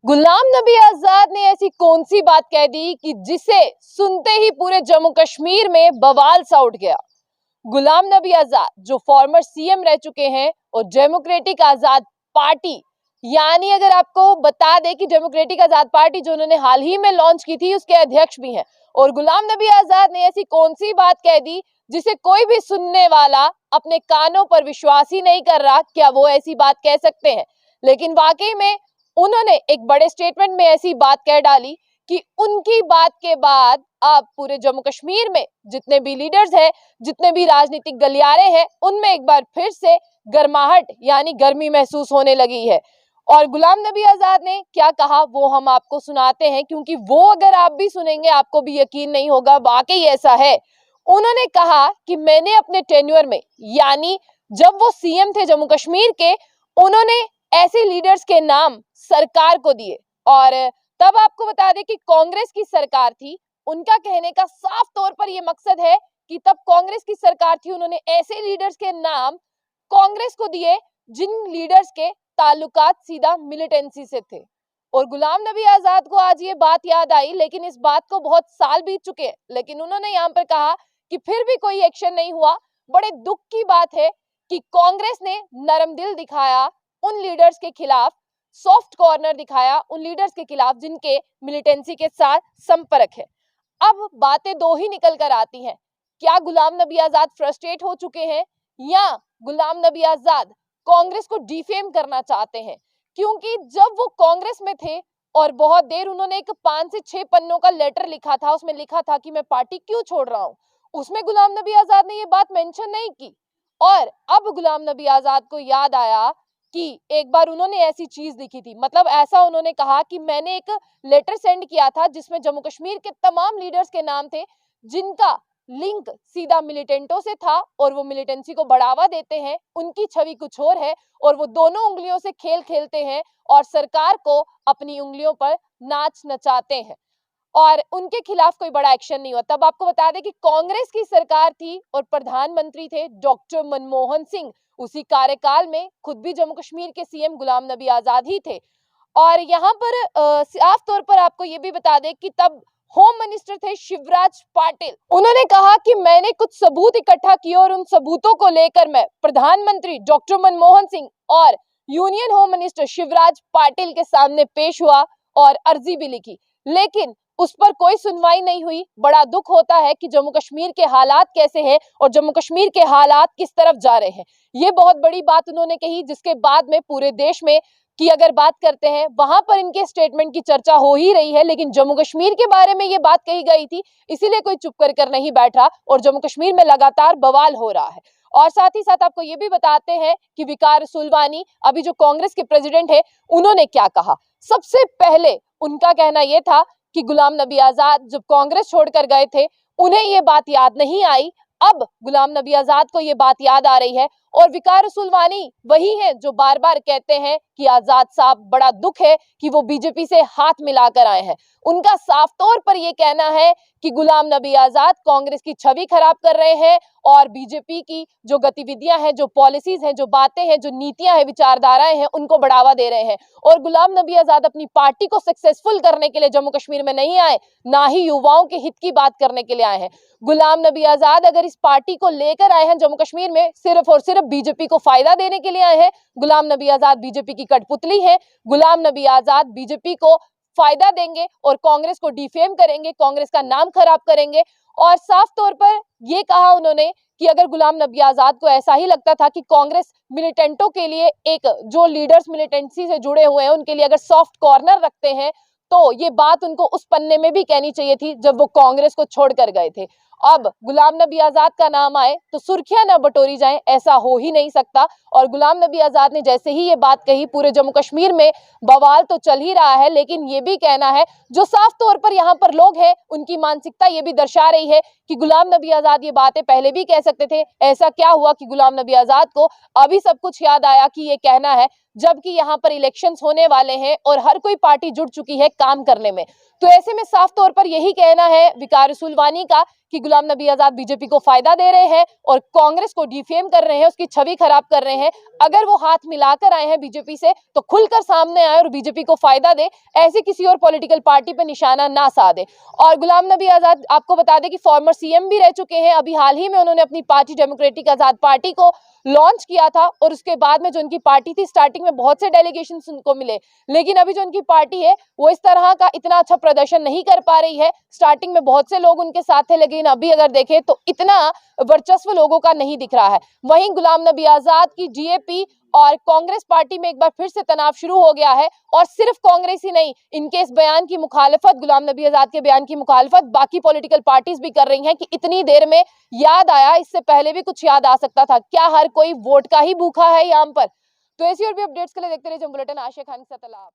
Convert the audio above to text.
गुलाम नबी आजाद ने ऐसी कौन सी बात कह दी कि जिसे सुनते ही पूरे जम्मू कश्मीर में बवाल सा उठ गया। गुलाम नबी आजाद जो फॉर्मर सीएम रह चुके हैं और डेमोक्रेटिक आजाद पार्टी, यानी अगर आपको बता दें कि डेमोक्रेटिक आजाद पार्टी जो उन्होंने हाल ही में लॉन्च की थी उसके अध्यक्ष भी हैं। और गुलाम नबी आजाद ने ऐसी कौन सी बात कह दी जिसे कोई भी सुनने वाला अपने कानों पर विश्वास ही नहीं कर रहा। क्या वो ऐसी बात कह सकते हैं? लेकिन वाकई में उन्होंने एक बड़े स्टेटमेंट में ऐसी बात कह डाली कि उनकी बात के बाद अब पूरे जम्मू कश्मीर में जितने भी लीडर्स हैं, जितने भी राजनीतिक गलियारे हैं, उनमें एक बार फिर से गर्माहट यानी गर्मी महसूस होने लगी है। और गुलाम नबी आजाद ने क्या कहा वो हम आपको सुनाते हैं, क्योंकि वो अगर आप भी सुनेंगे आपको भी यकीन नहीं होगा, वाकई ऐसा है। उन्होंने कहा कि मैंने अपने टेन्योर में, यानी जब वो सीएम थे जम्मू कश्मीर के, उन्होंने ऐसे लीडर्स के नाम सरकार को दिए। और तब आपको बता दें कि कांग्रेस की सरकार थी। उनका कहने का साफ तौर पर यह मकसद है कि तब कांग्रेस की सरकार थी, उन्होंने ऐसे लीडर्स के नाम कांग्रेस को दिए जिन लीडर्स के ताल्लुकात सीधा मिलिटेंसी से थे। और गुलाम नबी आजाद को आज ये बात याद आई, लेकिन इस बात को बहुत साल बीत चुके हैं, लेकिन उन्होंने यहाँ पर कहा कि फिर भी कोई एक्शन नहीं हुआ। बड़े दुख की बात है कि कांग्रेस ने नरम दिल दिखाया उन लीडर्स के खिलाफ, सॉफ्ट कॉर्नर दिखाया उन लीडर्स के खिलाफ जिनके मिलिटेंसी के साथ संपर्क है। अब बातें दो ही निकल कर आती हैं, क्या गुलाम नबी आजाद फ्रस्ट्रेट हो चुके हैं या गुलाम नबी आजाद कांग्रेस को डिफेम करना चाहते हैं? क्योंकि जब वो कांग्रेस में थे और बहुत देर उन्होंने एक 5 से 6 पन्नों का लेटर लिखा था, उसमें लिखा था कि मैं पार्टी क्यों छोड़ रहा हूं, उसमें गुलाम नबी आजाद ने ये बात मेंशन नहीं की। और अब गुलाम नबी आजाद को याद आया कि एक बार उन्होंने ऐसी चीज लिखी थी, मतलब ऐसा उन्होंने कहा कि मैंने एक लेटर सेंड किया था जिसमें जम्मू कश्मीर के तमाम लीडर्स के नाम थे जिनका लिंक सीधा मिलिटेंटों से था और वो मिलिटेंसी को बढ़ावा देते हैं, उनकी छवि कुछ और है और वो दोनों उंगलियों से खेल खेलते हैं और सरकार को अपनी उंगलियों पर नाच नचाते हैं, और उनके खिलाफ कोई बड़ा एक्शन नहीं हुआ। तब आपको बता दें कि कांग्रेस की सरकार थी और प्रधानमंत्री थे डॉक्टर मनमोहन सिंह। उसी कार्यकाल में खुद भी जम्मू कश्मीर के सीएम गुलाम नबी आजाद ही थे। और यहाँ पर साफ तौर पर आपको ये भी बता दें कि तब होम मिनिस्टर थे शिवराज पाटिल। उन्होंने कहा कि मैंने कुछ सबूत इकट्ठा किए और उन सबूतों को लेकर मैं प्रधानमंत्री डॉक्टर मनमोहन सिंह और union home minister Shivraj Patil के सामने पेश हुआ और अर्जी भी लिखी, लेकिन उस पर कोई सुनवाई नहीं हुई। बड़ा दुख होता है कि जम्मू कश्मीर के हालात कैसे हैं और जम्मू कश्मीर के हालात किस तरफ जा रहे हैं। ये बहुत बड़ी बात उन्होंने कही, जिसके बाद में पूरे देश में की अगर बात करते हैं वहां पर इनके स्टेटमेंट की चर्चा हो ही रही है, लेकिन जम्मू कश्मीर के बारे में ये बात कही गई थी, इसीलिए कोई चुप कर नहीं बैठा और जम्मू कश्मीर में लगातार बवाल हो रहा है। और साथ ही साथ आपको ये भी बताते हैं कि विकार सुलवानी, अभी जो कांग्रेस के प्रेसिडेंट है, उन्होंने क्या कहा। सबसे पहले उनका कहना यह था कि गुलाम नबी आजाद जब कांग्रेस छोड़कर गए थे उन्हें ये बात याद नहीं आई, अब गुलाम नबी आजाद को ये बात याद आ रही है। और विकार सुलवानी वही है जो बार बार कहते हैं कि आजाद साहब, बड़ा दुख है कि वो बीजेपी से हाथ मिलाकर आए हैं। उनका साफ तौर पर यह कहना है कि गुलाम नबी आजाद कांग्रेस की छवि खराब कर रहे हैं और बीजेपी की जो गतिविधियां हैं, जो पॉलिसीज हैं, जो बातें हैं, जो नीतियां हैं, विचारधाराएं हैं, उनको बढ़ावा दे रहे हैं। और गुलाम नबी आजाद अपनी पार्टी को सक्सेसफुल करने के लिए जम्मू कश्मीर में नहीं आए, ना ही युवाओं के हित की बात करने के लिए आए हैं। गुलाम नबी आजाद अगर इस पार्टी को लेकर आए हैं जम्मू कश्मीर में, सिर्फ और सिर्फ बीजेपी को फायदा देने के लिए आए हैं। गुलाम नबी आजाद बीजेपी की कठपुतली है। गुलाम नबी आजाद बीजेपी को फायदा देंगे और कांग्रेस को डिफेम करेंगे, कांग्रेस का नाम खराब करेंगे। और साफ तौर पर यह कहा उन्होंने कि अगर गुलाम नबी आजाद को ऐसा ही लगता था कि कांग्रेस मिलिटेंटों के लिए, एक जो लीडर्स मिलिटेंसी से जुड़े हुए हैं उनके लिए अगर सॉफ्ट कॉर्नर रखते हैं, तो ये बात उनको उस पन्ने में भी कहनी चाहिए थी जब वो कांग्रेस को छोड़कर गए थे। अब गुलाम नबी आजाद का नाम आए तो सुर्खियां न बटोरी जाएं, ऐसा हो ही नहीं सकता। और गुलाम नबी आजाद ने जैसे ही ये बात कही, पूरे जम्मू कश्मीर में बवाल तो चल ही रहा है, लेकिन ये भी कहना है, जो साफ तौर पर यहाँ पर लोग हैं उनकी मानसिकता ये भी दर्शा रही है कि गुलाम नबी आजाद ये बातें पहले भी कह सकते थे। ऐसा क्या हुआ कि गुलाम नबी आजाद को अभी सब कुछ याद आया कि ये कहना है, जबकि यहाँ पर इलेक्शंस होने वाले हैं और हर कोई पार्टी जुट चुकी है काम करने में। तो ऐसे में साफ तौर पर यही कहना है विकार रसूलवानी का कि गुलाम नबी आजाद बीजेपी को फायदा दे रहे हैं और कांग्रेस को डिफेम कर रहे हैं, उसकी छवि खराब कर रहे हैं। अगर वो हाथ मिलाकर आए हैं बीजेपी से तो खुलकर सामने आए और बीजेपी को फायदा दे, ऐसी किसी और पॉलिटिकल पार्टी पर निशाना ना साधे। और गुलाम नबी आजाद आपको बता दें कि फॉर्मर सीएम भी रह चुके हैं। अभी हाल ही में उन्होंने अपनी पार्टी डेमोक्रेटिक आजाद पार्टी को लॉन्च किया था और उसके बाद में जो उनकी पार्टी थी, स्टार्टिंग में बहुत से डेलीगेशन उनको मिले, लेकिन अभी जो उनकी पार्टी है वो इस तरह का इतना अच्छा प्रदर्शन नहीं कर पा रही है। स्टार्टिंग में बहुत से लोग उनके साथ थे, लेकिन अभी अगर देखें तो इतना वर्चस्व लोगों का नहीं दिख रहा है। वहीं गुलाम नबी आजाद की डीएपी और कांग्रेस पार्टी में एक बार फिर से तनाव शुरू हो गया है और सिर्फ कांग्रेस ही नहीं, इनके इस बयान की मुखालिफत, गुलाम नबी आजाद के बयान की मुखालिफत बाकी पॉलिटिकल पार्टीज भी कर रही हैं कि इतनी देर में याद आया, इससे पहले भी कुछ याद आ सकता था। क्या हर कोई वोट का ही भूखा है यहाँ पर? तो ऐसी और भी अपडेट्स के लिए देखते रहिए जंग बुलेटिन। आशिया खान के साथ।